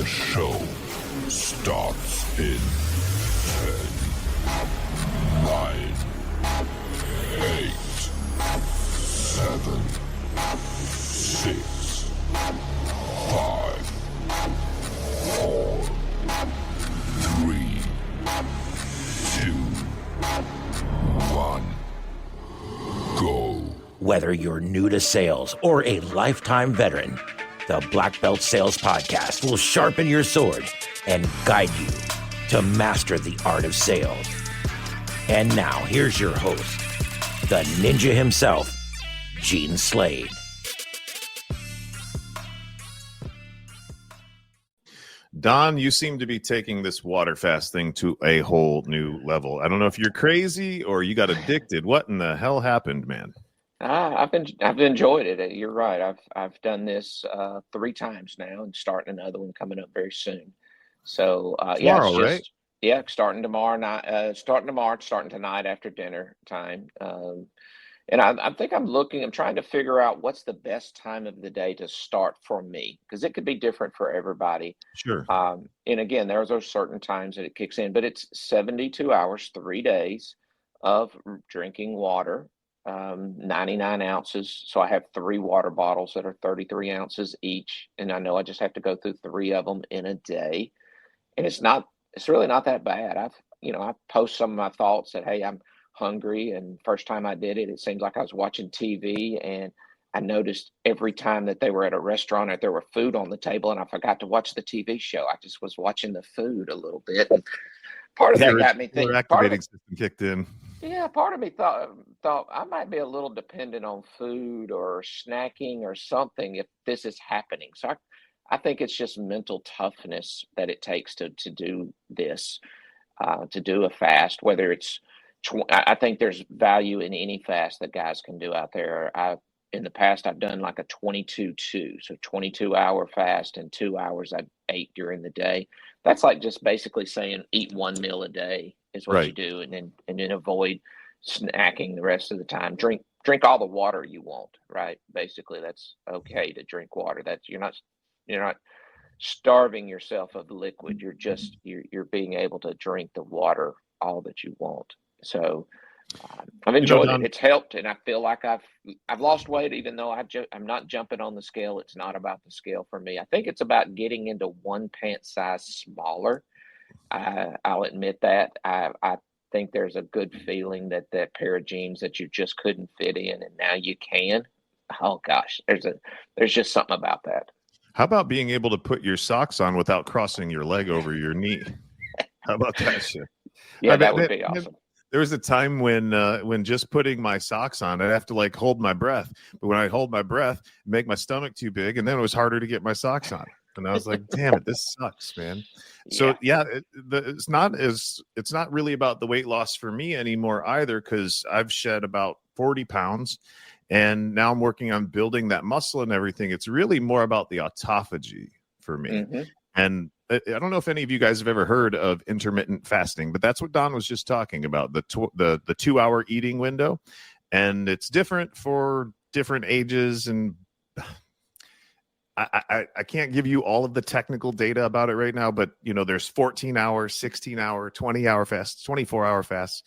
The show starts in 10, 9, 8, 7, 6, 5, 4, 3, 2, 1, go. Whether you're new to sales or a lifetime veteran, the Blackbelt Sales Podcast will sharpen your sword and guide you to master the art of sales. And now, here's your host, the ninja himself, Gene Slade. Don, you seem to be taking this water fast thing to a whole new level. I don't know if you're crazy or you got addicted. What in the hell happened, man? I've enjoyed it. You're right. I've done this 3 times now, and starting another one coming up very soon. So Tomorrow, it's just right? starting tomorrow night. Starting tonight after dinner time. And I think I'm trying to figure out what's the best time of the day to start for me, because it could be different for everybody. Sure. And again, there's those certain times that it kicks in, but it's 72 hours, 3 days of drinking water. 99 ounces. So I have 3 water bottles that are 33 ounces each. And I know I just have to go through 3 of them in a day. And it's really not that bad. I post some of my thoughts that, hey, I'm hungry. And first time I did it, it seems like I was watching TV, and I noticed every time that they were at a restaurant or there were food on the table and I forgot to watch the TV show, I just was watching the food a little bit. And part of that got me thinking. Activating system kicked in. Yeah, part of me thought I might be a little dependent on food or snacking or something if this is happening. So I think it's just mental toughness that it takes to do this, to do a fast. Whether it's, I think there's value in any fast that guys can do out there. In the past, I've done like a 22-2, so 22-hour fast and 2 hours I ate during the day. That's like just basically saying eat 1 meal a day is what you do, and then avoid snacking the rest of the time. Drink all the water you want, right? Basically, that's okay to drink water. That's you're not starving yourself of liquid. You're being able to drink the water all that you want. So I've enjoyed it. It's helped, and I feel like I've lost weight, even though I'm not jumping on the scale. It's not about the scale for me. I think it's about getting into one pant size smaller. I'll admit that. I think there's a good feeling that pair of jeans that you just couldn't fit in, and now you can. Oh gosh, there's just something about that. How about being able to put your socks on without crossing your leg over your knee? How about that shit? Yeah, that would be awesome. There was a time when just putting my socks on, I'd have to like hold my breath. But when I hold my breath, it'd make my stomach too big, and then it was harder to get my socks on. And I was like, "Damn it, this sucks, man." So it's not really about the weight loss for me anymore either, because I've shed about 40 pounds, and now I'm working on building that muscle and everything. It's really more about the autophagy for me, and I don't know if any of you guys have ever heard of intermittent fasting, but that's what Don was just talking about, the 2-hour eating window. And it's different for different ages. And I can't give you all of the technical data about it right now, but there's 14-hour, 16-hour, 20-hour fasts, 24-hour fasts.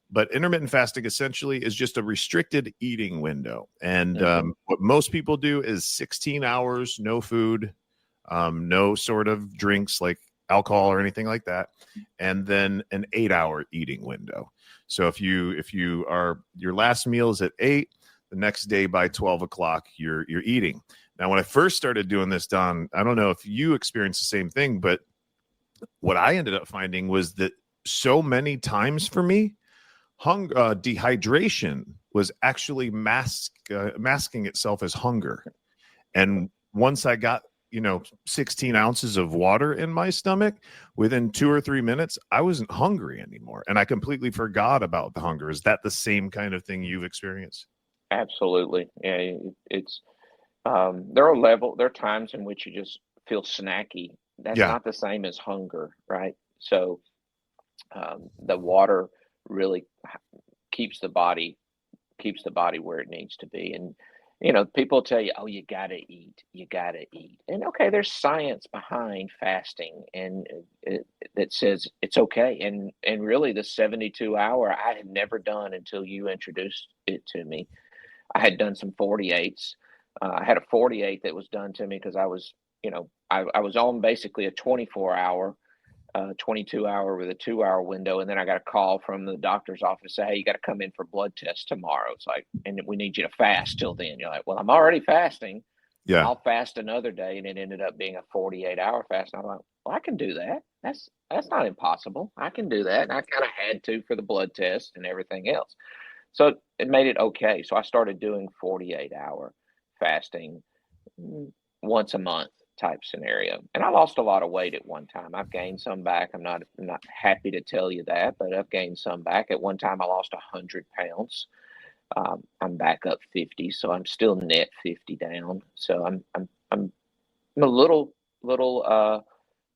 But intermittent fasting essentially is just a restricted eating window. And what most people do is 16 hours, no food, no sort of drinks like alcohol or anything like that, and then an 8-hour eating window. So if you are, your last meal is at 8, the next day by 12 o'clock you're eating. Now, when I first started doing this, Don, I don't know if you experienced the same thing, but what I ended up finding was that so many times for me, dehydration was actually masking itself as hunger. And once I got 16 ounces of water in my stomach, within 2 or 3 minutes, I wasn't hungry anymore. And I completely forgot about the hunger. Is that the same kind of thing you've experienced? Absolutely. Yeah. It's, there are times in which you just feel snacky. That's not the same as hunger, right? So, the water really keeps the body where it needs to be. And People tell you, "Oh, you gotta eat, you gotta eat." And okay, there's science behind fasting, and that says it's okay. And really, the 72-hour I had never done until you introduced it to me. I had done some 48s. I had a 48 that was done to me because I was on basically a 24-hour 22-hour with a 2-hour window, and then I got a call from the doctor's office say, "Hey, you got to come in for blood tests tomorrow." It's like, and we need you to fast till then. You're like, "Well, I'm already fasting. Yeah. I'll fast another day," and it ended up being a 48-hour fast. And I'm like, "Well, I can do that. That's not impossible. I can do that." And I kind of had to for the blood test and everything else. So it made it okay. So I started doing 48-hour fasting once a month type scenario. And I lost a lot of weight at one time. I've gained some back. I'm not happy to tell you that, but I've gained some back. At one time I lost 100 pounds. I'm back up 50, so I'm still net 50 down. So I'm a little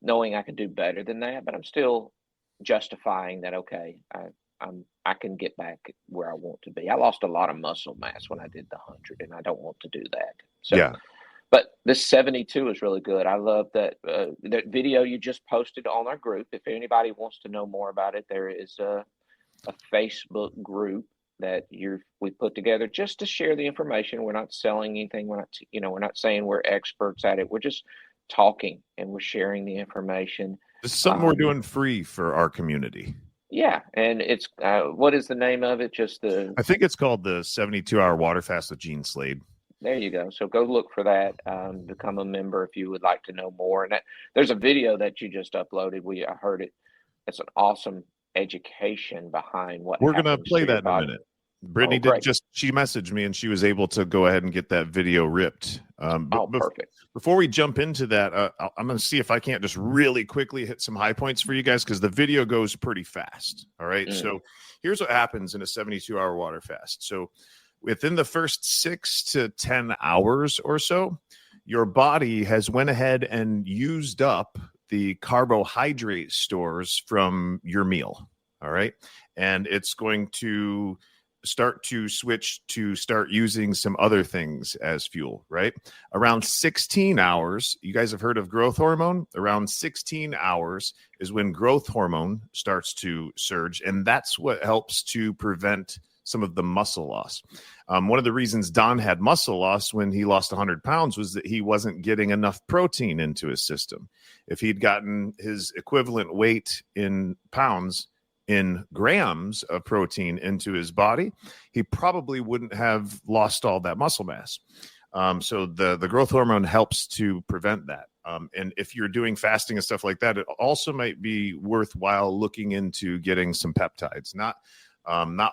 knowing I could do better than that, but I'm still justifying that. Okay, I can get back where I want to be. I lost a lot of muscle mass when I did the 100, and I don't want to do that. So, Yeah. but this 72 is really good. I love that video you just posted on our group. If anybody wants to know more about it, there is a Facebook group that we put together just to share the information. We're not selling anything. We're not saying we're experts at it. We're just talking and we're sharing the information. This is something we're doing free for our community. Yeah, and it's what is the name of it? I think it's called the 72-hour water fast with Gene Slade. There you go. So go look for that. Become a member if you would like to know more. And there's a video that you just uploaded. I heard it. It's an awesome education behind what we're going to happens play to that your in a body. minute. Brittany she messaged me and she was able to go ahead and get that video ripped. Perfect. Before we jump into that, I'm going to see if I can't just really quickly hit some high points for you guys because the video goes pretty fast. All right. So here's what happens in a 72-hour water fast. So within the first 6 to 10 hours or so, your body has went ahead and used up the carbohydrate stores from your meal. All right. And it's going to start to switch to start using some other things as fuel, right? Around 16 hours, you guys have heard of growth hormone? Around 16 hours is when growth hormone starts to surge, and that's what helps to prevent some of the muscle loss. One of the reasons Don had muscle loss when he lost 100 pounds was that he wasn't getting enough protein into his system. If he'd gotten his equivalent weight in pounds in grams of protein into his body, he probably wouldn't have lost all that muscle mass. So the growth hormone helps to prevent that. And if you're doing fasting and stuff like that, it also might be worthwhile looking into getting some peptides, not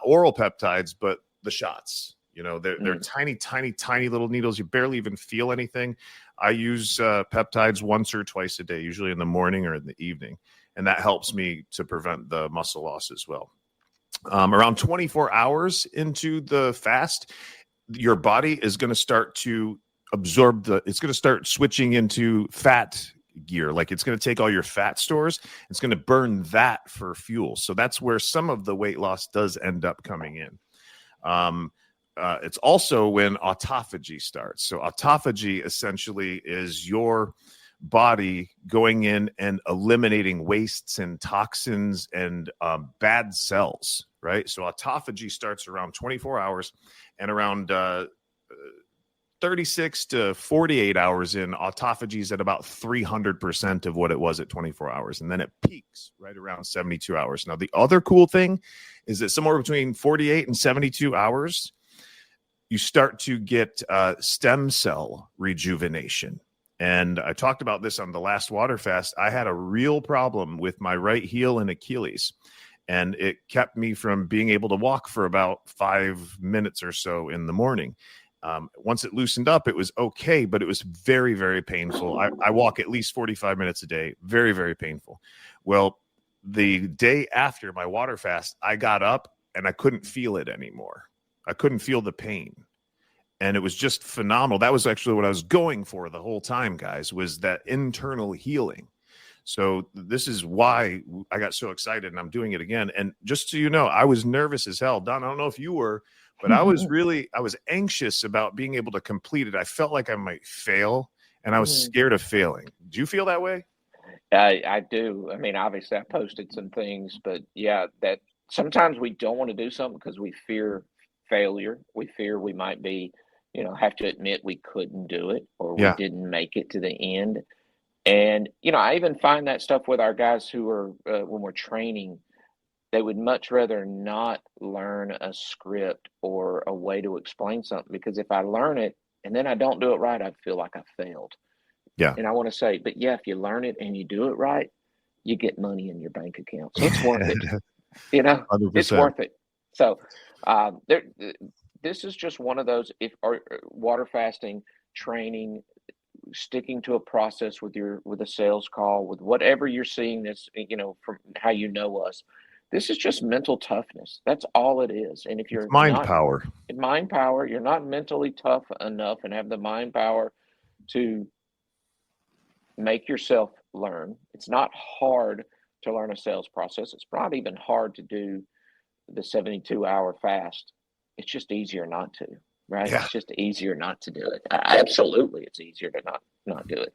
oral peptides, but the shots. They're tiny little needles. You barely even feel anything. I use peptides once or twice a day, usually in the morning or in the evening. And that helps me to prevent the muscle loss as well. Around 24 hours into the fast, your body is going to start to absorb it's going to start switching into fat gear. Like it's going to take all your fat stores. It's going to burn that for fuel. So that's where some of the weight loss does end up coming in. It's also when autophagy starts. So autophagy essentially is your body going in and eliminating wastes and toxins and bad cells, right? So autophagy starts around 24 hours, and around 36 to 48 hours in, autophagy is at about 300% of what it was at 24 hours. And then it peaks right around 72 hours. Now, the other cool thing is that somewhere between 48 and 72 hours, you start to get stem cell rejuvenation. And I talked about this on the last water fast. I had a real problem with my right heel and Achilles, and it kept me from being able to walk for about 5 minutes or so in the morning. Once it loosened up, it was okay, but it was very, very painful. I walk at least 45 minutes a day. Very, very painful. Well, the day after my water fast, I got up and I couldn't feel it anymore. I couldn't feel the pain. And it was just phenomenal. That was actually what I was going for the whole time, guys, was that internal healing. So this is why I got so excited, and I'm doing it again. And just so you know, I was nervous as hell. Don, I don't know if you were, but I was anxious about being able to complete it. I felt like I might fail, and I was scared of failing. Do you feel that way? I do. I mean, obviously, I posted some things, but yeah, that sometimes we don't want to do something because we fear failure. We fear we might be, have to admit we couldn't do it or we Yeah. didn't make it to the end. And, I even find that stuff with our guys who are, when we're training, they would much rather not learn a script or a way to explain something because if I learn it and then I don't do it right, I feel like I failed. Yeah. And I want to say, but yeah, if you learn it and you do it right, you get money in your bank account. So it's worth it. 100%. It's worth it. So there, this is just one of those, if water fasting, training, sticking to a process with a sales call, with whatever you're seeing this, from how you know us, this is just mental toughness. That's all it is. And if you're Mind not power. mind power, you're not mentally tough enough and have the mind power to make yourself learn. It's not hard to learn a sales process. It's not even hard to do the 72-hour fast. It's just easier not to, right? Yeah. It's just easier not to do it. Absolutely, it's easier to not do it.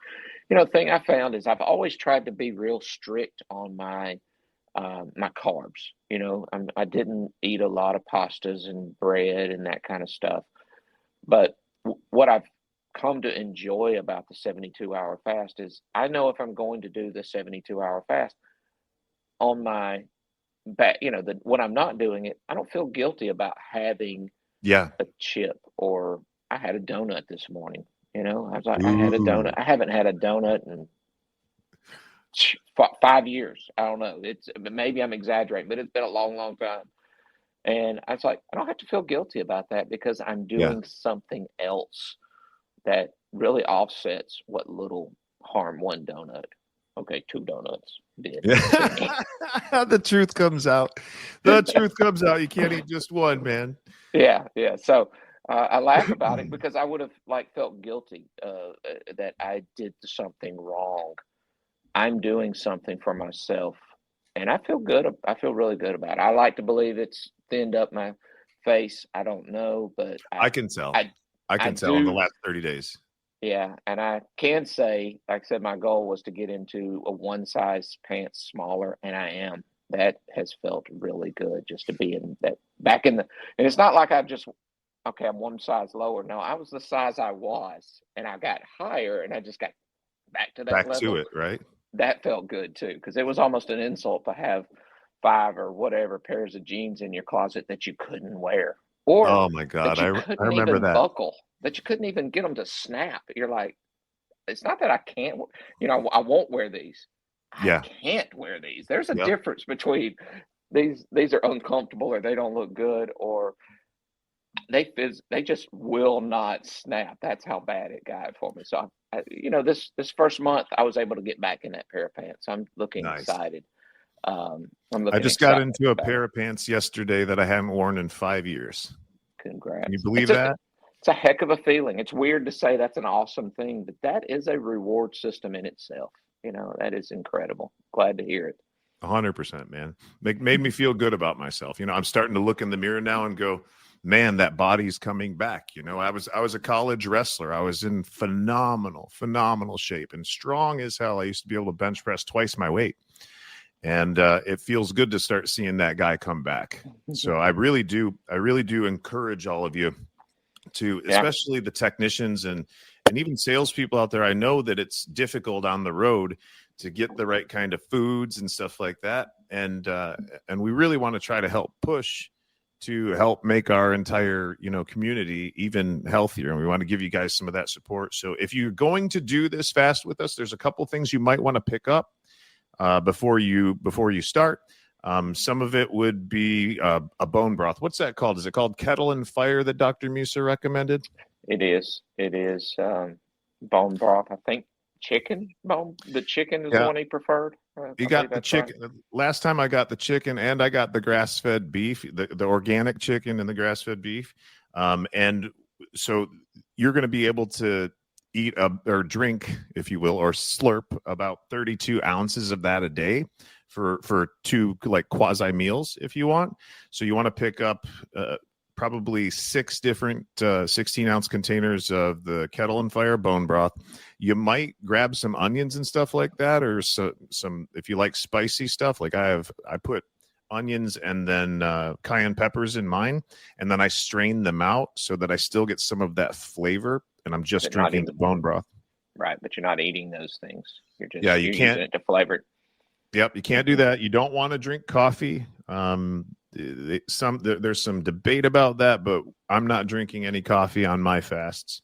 The thing I found is I've always tried to be real strict on my my carbs. I didn't eat a lot of pastas and bread and that kind of stuff. But what I've come to enjoy about the 72-hour fast is I know if I'm going to do the 72-hour fast on my back, when I'm not doing it, I don't feel guilty about having Yeah. a chip or I had a donut this morning. I was like, I had a Ooh. donut. I haven't had a donut in 5 years. I don't know. Maybe I'm exaggerating, but it's been a long, long time. And I was like, I don't have to feel guilty about that because I'm doing something else that really offsets what little harm one donut. Okay, 2 donuts did. Yeah. The truth comes out. The truth comes out. You can't eat just one, man. Yeah. So I laugh about it because I would have felt guilty that I did something wrong. I'm doing something for myself, and I feel good. I feel really good about it. I like to believe it's thinned up my face. I don't know, but I can tell. I can tell in the last 30 days. Yeah, and I can say, like I said, my goal was to get into a one size pants smaller, and I am. That has felt really good just to be in that back in the. And it's not like I'm one size lower. No, I was the size I was, and I got higher, and I just got back to that Back level. to it, right? That felt good too, because it was almost an insult to have 5 or whatever pairs of jeans in your closet that you couldn't wear, or Oh my God, that you I couldn't remember even that. buckle, that you couldn't even get them to snap. You're like, it's not that I can't, I won't wear these. I Yeah. can't wear these. There's a Yep. difference between these are uncomfortable or they don't look good or they just will not snap. That's how bad it got for me. So this first month I was able to get back in that pair of pants. I'm looking Nice. excited. I'm I looking just got excited into a about pair it. of pants yesterday that I haven't worn in 5 years. Congrats. Can you believe that? It's a heck of a feeling. It's weird to say that's an awesome thing, but that is a reward system in itself. That is incredible. Glad to hear it. 100%, man. Made me feel good about myself. I'm starting to look in the mirror now and go, man, that body's coming back. I was a college wrestler. I was in phenomenal shape and strong as hell. I used to be able to bench press twice my weight. And it feels good to start seeing that guy come back. So I really do encourage all of you to, especially the technicians and even salespeople out there. I know that it's difficult on the road to get the right kind of foods and stuff like that. And we really want to try to help push to help make our entire, community even healthier. And we want to give you guys some of that support. So if you're going to do this fast with us, there's a couple things you might want to pick up before you start. Some of it would be a bone broth. What's that called? Is it called Kettle and Fire that Dr. Musa recommended? It is bone broth. I think chicken bone. The chicken is the one he preferred. You got the chicken. Right. Last time I got the chicken and I got the grass-fed beef, the organic chicken and the grass-fed beef. And so you're going to be able to eat or drink, if you will, or slurp about 32 ounces of that a day for 2 quasi meals if you want. So you want to pick up probably 6 different 16-ounce containers of the Kettle and Fire bone broth. You might grab some onions and stuff like that, or some if you like spicy stuff. Like I put onions and then cayenne peppers in mine, and then I strain them out so that I still get some of that flavor, and I'm just drinking the bone broth. Right, but you're not eating those things. You're just you you're can't using it to flavor it. Yep, you can't do that. You don't want to drink coffee. There's some debate about that, but I'm not drinking any coffee on my fasts.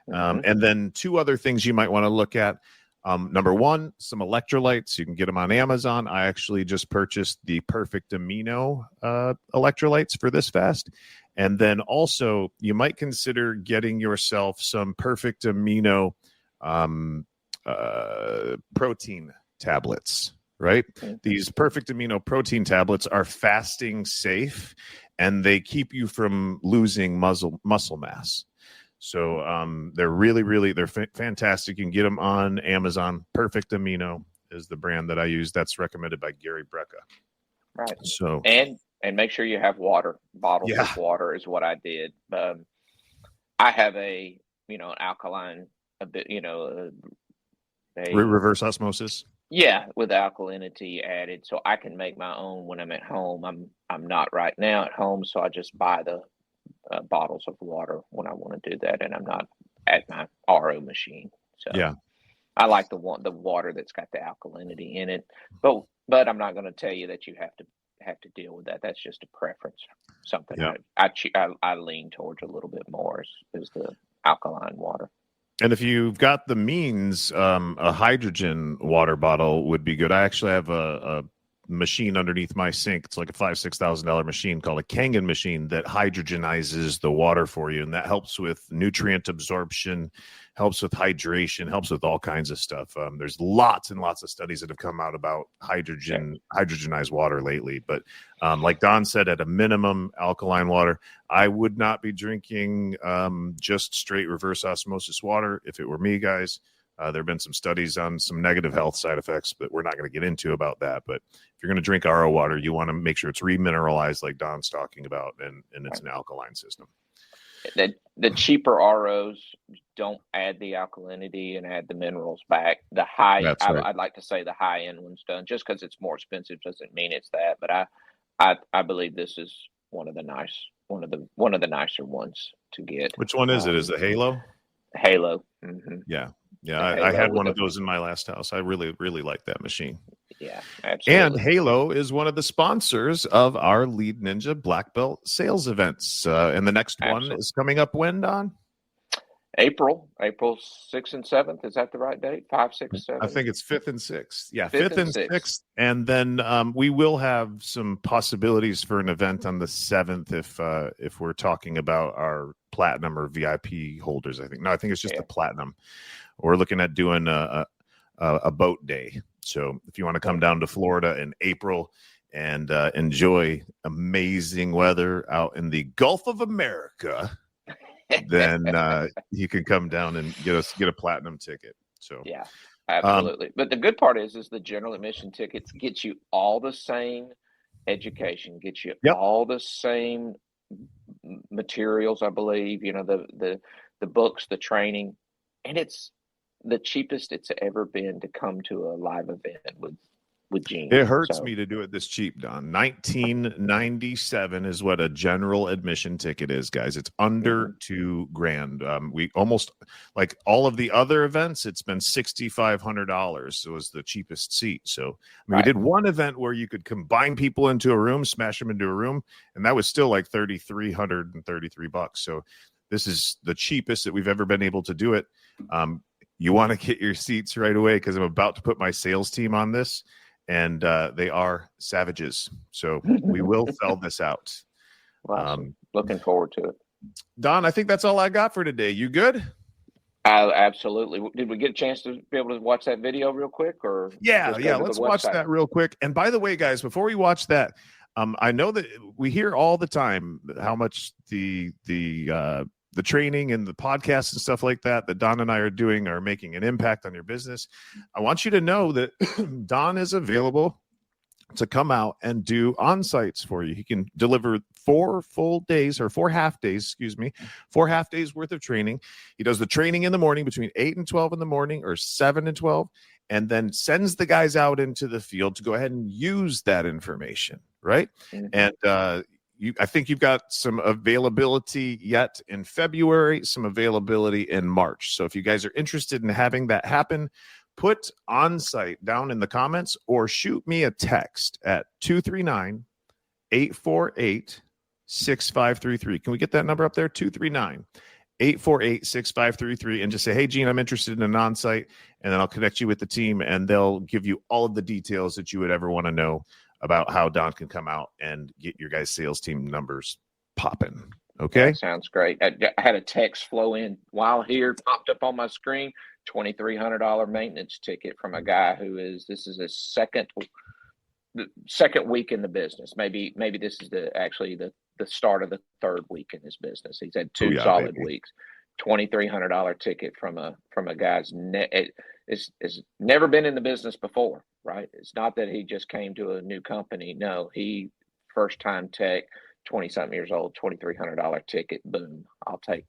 And then 2 other things you might want to look at. Number 1, some electrolytes. You can get them on Amazon. I actually just purchased the Perfect Amino electrolytes for this fast. And then also, you might consider getting yourself some Perfect Amino protein tablets. Right? These Perfect Amino protein tablets are fasting safe, and they keep you from losing muscle mass. So they're really fantastic. You can get them on Amazon. Perfect Amino is the brand that I use. That's recommended by Gary Brecka. Right. So and make sure you have water. Bottles of water is what I did. I have an alkaline, a bit, reverse osmosis. Yeah, with alkalinity added, so I can make my own when I'm at home. I'm not right now at home, so I just buy the bottles of water when I want to do that, and I'm not at my RO machine. So yeah, I like the water that's got the alkalinity in it. But I'm not going to tell you that you have to deal with that. That's just a preference. Something I lean towards a little bit more is the alkaline water. And if you've got the means, a hydrogen water bottle would be good. I actually have a machine underneath my sink. It's like a $5,000-$6,000 machine called a Kangen machine that hydrogenizes the water for you, and that helps with nutrient absorption, helps with hydration, helps with all kinds of stuff. There's lots and lots of studies that have come out about hydrogenized water lately. But like Don said, at a minimum, alkaline water. I would not be drinking just straight reverse osmosis water if it were me, guys. There have been some studies on some negative health side effects, but we're not going to get into about that. But if you're going to drink RO water, you want to make sure it's remineralized, like Don's talking about, and it's an alkaline system. The cheaper ROs don't add the alkalinity and add the minerals back. The high, I'd like to say the high end ones done. Just because it's more expensive doesn't mean it's that. But I believe this is one of the nicer ones to get. Which one is it? Is it Halo? Halo. Mm-hmm. Yeah. I had one of those in my last house. I really, really like that machine. Yeah, absolutely. And Halo is one of the sponsors of our Lead Ninja Black Belt sales events. And the next one is coming up when, Don? April 6th and 7th. Is that the right date? 5, 6, 7? I think it's 5th and 6th. Yeah, 5th and 6th. And then we will have some possibilities for an event on the 7th if we're talking about our platinum or VIP holders, I think. No, I think it's just the platinum. We're looking at doing a boat day. So if you want to come down to Florida in April and enjoy amazing weather out in the Gulf of America, then you can come down and get a platinum ticket. So yeah, absolutely. But the good part is the general admission tickets get you all the same education, get you all the same materials, I believe, the books, the training, and it's the cheapest it's ever been to come to a live event with Gene. It hurts me to do it this cheap, Don. $19.97 is what a general admission ticket is, guys. It's under $2,000. We almost, like all of the other events, it's been $6,500. It was the cheapest seat. So we did one event where you could combine people into a room, smash them into a room, and that was still like $3,333. So this is the cheapest that we've ever been able to do it. You want to get your seats right away because I'm about to put my sales team on this. And they are savages. So we will sell this out. Awesome. Looking forward to it. Don, I think that's all I got for today. You good? Absolutely. Did we get a chance to be able to watch that video real quick? Or yeah. Let's watch that real quick. And by the way, guys, before we watch that, I know that we hear all the time how much the training and the podcasts and stuff like that Don and I are doing are making an impact on your business. I want you to know that Don is available to come out and do on-sites for you. He can deliver 4 full days or 4 half days, 4 half days worth of training. He does the training in the morning between 8 and 12 in the morning or 7 and 12, and then sends the guys out into the field to go ahead and use that information, right? Mhm. And I think you've got some availability yet in February, some availability in March. So if you guys are interested in having that happen, put on-site down in the comments or shoot me a text at 239-848-6533. Can we get that number up there? 239-848-6533, and just say, hey, Gene, I'm interested in an on-site, and then I'll connect you with the team, and they'll give you all of the details that you would ever want to know about how Don can come out and get your guys' sales team numbers popping. Okay? That sounds great. I had a text flow in while here, popped up on my screen, $2,300 maintenance ticket from a guy this is his second week in the business. Maybe this is the start of the third week in his business. He's had 2 solid weeks. $2,300 ticket from a guy's is never been in the business before, right? It's not that he just came to a new company. No, he first time tech, 20-something years old, $2,300 ticket. Boom. I'll take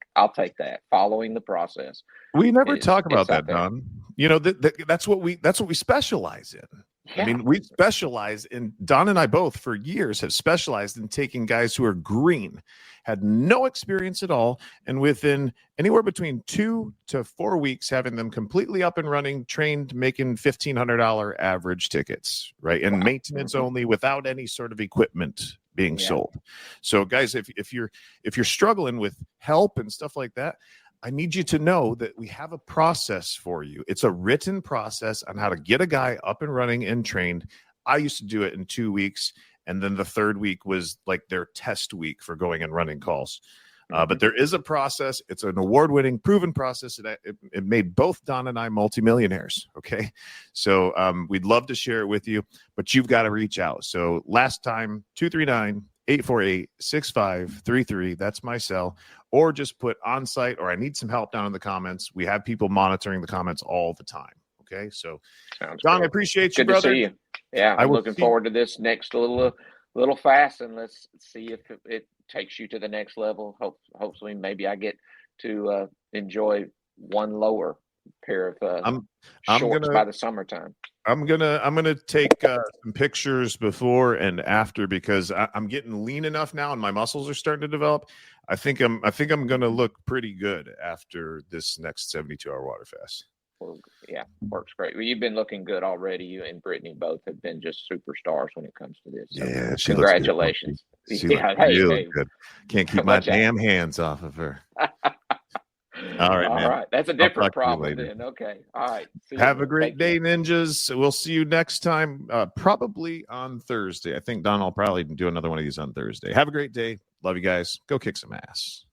that. Following the process. We never talk about that, Don. You know, that's what we specialize in. Yeah. I mean, we specialize in, Don and I both for years have specialized in taking guys who are green, had no experience at all, and within anywhere between 2 to 4 weeks, having them completely up and running, trained, making $1,500 average tickets, right? And maintenance only, without any sort of equipment being sold. So guys, if you're struggling with help and stuff like that, I need you to know that we have a process for you. It's a written process on how to get a guy up and running and trained. I used to do it in 2 weeks, and then the third week was like their test week for going and running calls. But there is a process. It's an award-winning, proven process. It made both Don and I multimillionaires, okay? So we'd love to share it with you, but you've got to reach out. So last time, 239-848-6533. That's my cell. Or just put on-site, or I need some help down in the comments. We have people monitoring the comments all the time, okay? So, sounds Don, good. I appreciate you, Good brother. to see you. Yeah, I'm looking forward to this next little fast, and let's see if it takes you to the next level. Hopefully, maybe I get to enjoy one lower pair of shorts by the summertime. I'm gonna take some pictures before and after, because I'm getting lean enough now and my muscles are starting to develop. I think I'm gonna look pretty good after this next 72-hour water fast. Well, yeah, works great. Well, you've been looking good already. You and Brittany both have been just superstars when it comes to this. So yeah, she congratulations. Looks good. She looks really good. Can't keep my damn hands off of her. All right, man. All right. That's a different problem then. Okay. All right. Have a great day, ninjas. We'll see you next time, probably on Thursday. I think Don will probably do another one of these on Thursday. Have a great day. Love you guys. Go kick some ass.